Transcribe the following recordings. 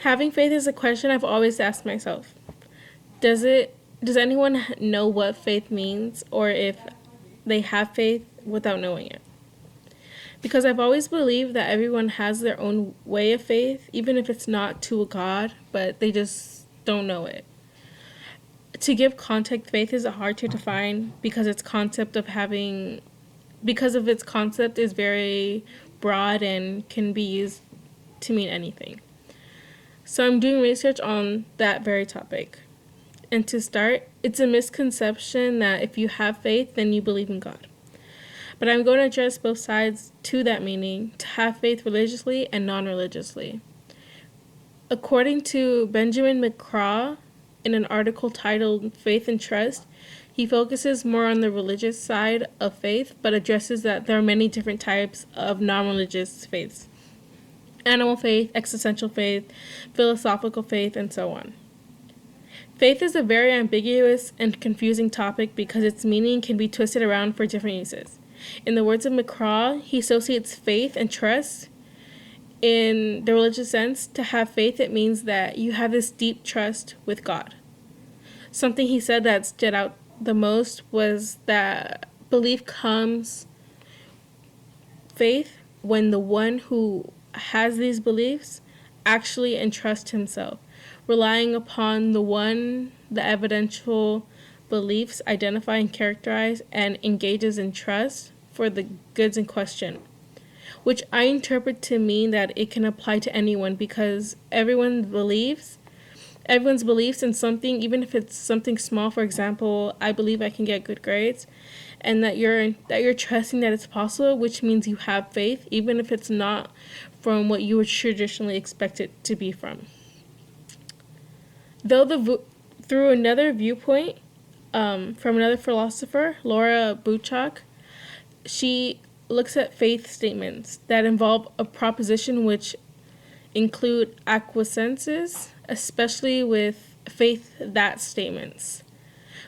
Having faith is a question I've always asked myself. Does anyone know what faith means, or if they have faith without knowing it? Because I've always believed that everyone has their own way of faith, even if it's not to a God, but they just don't know it. To give context, faith is hard to define because its concept is very broad and can be used to mean anything. So I'm doing research on that very topic. And to start, it's a misconception that if you have faith, then you believe in God. But I'm going to address both sides to that meaning, to have faith religiously and non-religiously. According to Benjamin McCraw, in an article titled Faith and Trust, he focuses more on the religious side of faith, but addresses that there are many different types of non-religious faiths. Animal faith, existential faith, philosophical faith, and so on. Faith is a very ambiguous and confusing topic because its meaning can be twisted around for different uses. In the words of McCraw, he associates faith and trust. In the religious sense, to have faith, it means that you have this deep trust with God. Something he said that stood out the most was that belief comes faith when the one who has these beliefs actually entrusts himself, relying upon the evidential beliefs identify and characterize, and engages in trust for the goods in question, which I interpret to mean that it can apply to anyone because everyone's beliefs in something, even if it's something small. For example, I believe I can get good grades, and that you're trusting that it's possible, which means you have faith, even if it's not from what you would traditionally expect it to be from. Through another viewpoint, from another philosopher, Laura Buchak, she looks at faith statements that involve a proposition which include acquiescences, especially with faith that statements.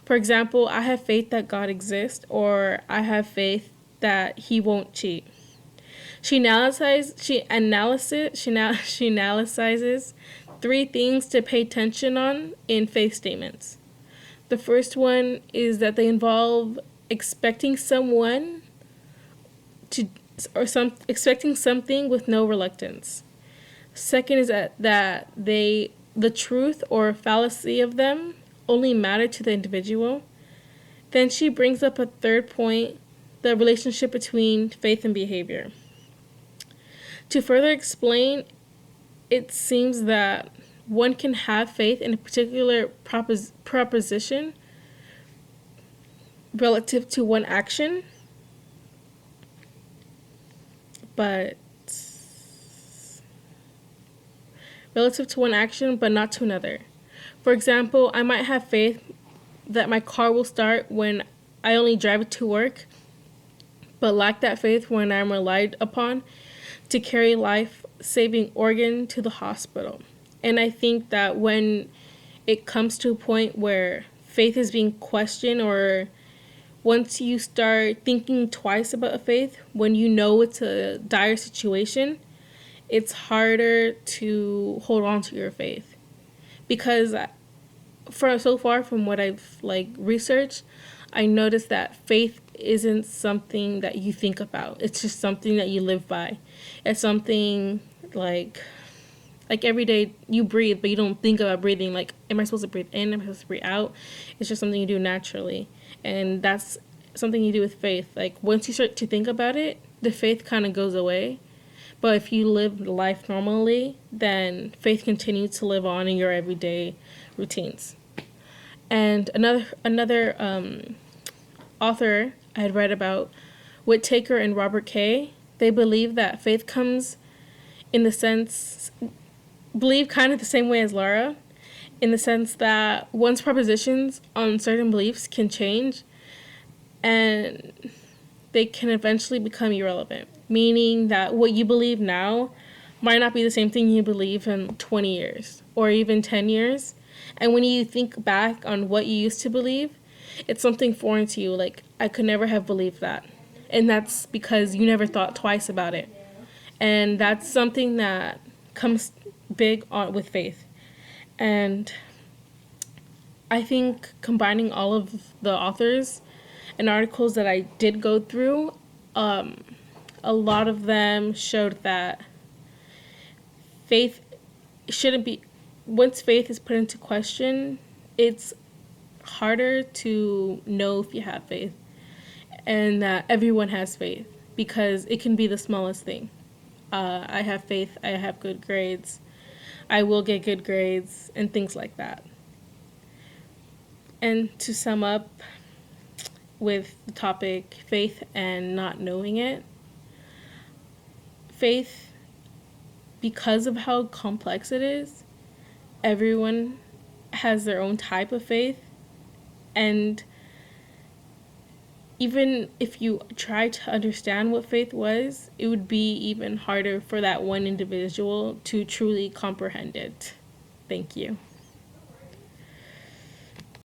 For example, I have faith that God exists, or I have faith that he won't cheat. She analyzes three things to pay attention on in faith statements. The first one is that they involve expecting something with no reluctance. Second is that the truth or fallacy of them only matter to the individual. Then she brings up a third point, the relationship between faith and behavior. To further explain, it seems that one can have faith in a particular proposition relative to one action, but not to another. For example, I might have faith that my car will start when I only drive it to work, but lack that faith when I'm relied upon to carry life-saving organ to the hospital. And I think that when it comes to a point where faith is being questioned, or once you start thinking twice about a faith, when you know it's a dire situation, it's harder to hold on to your faith. Because so far from what I've researched, I noticed that faith isn't something that you think about. It's just something that you live by. It's something like every day you breathe, but you don't think about breathing. Like, am I supposed to breathe in? Am I supposed to breathe out? It's just something you do naturally. And that's something you do with faith. Like, once you start to think about it, the faith kind of goes away. But if you live life normally, then faith continues to live on in your everyday routines. And another author I had read about, Whittaker and Robert Kay, they believe that faith comes believe kind of the same way as Laura, in the sense that one's propositions on certain beliefs can change and they can eventually become irrelevant, meaning that what you believe now might not be the same thing you believe in 20 years or even 10 years. And when you think back on what you used to believe, it's something foreign to you. Like, I could never have believed that. And that's because you never thought twice about it. And that's something that comes big on with faith. And I think combining all of the authors and articles that I did go through, a lot of them showed that faith shouldn't be, once faith is put into question, it's harder to know if you have faith, and that everyone has faith because it can be the smallest thing. I have faith, I have good grades, I will get good grades, and things like that. And to sum up with the topic faith and not knowing it, faith, because of how complex it is, everyone has their own type of faith. And even if you try to understand what faith was, it would be even harder for that one individual to truly comprehend it. Thank you.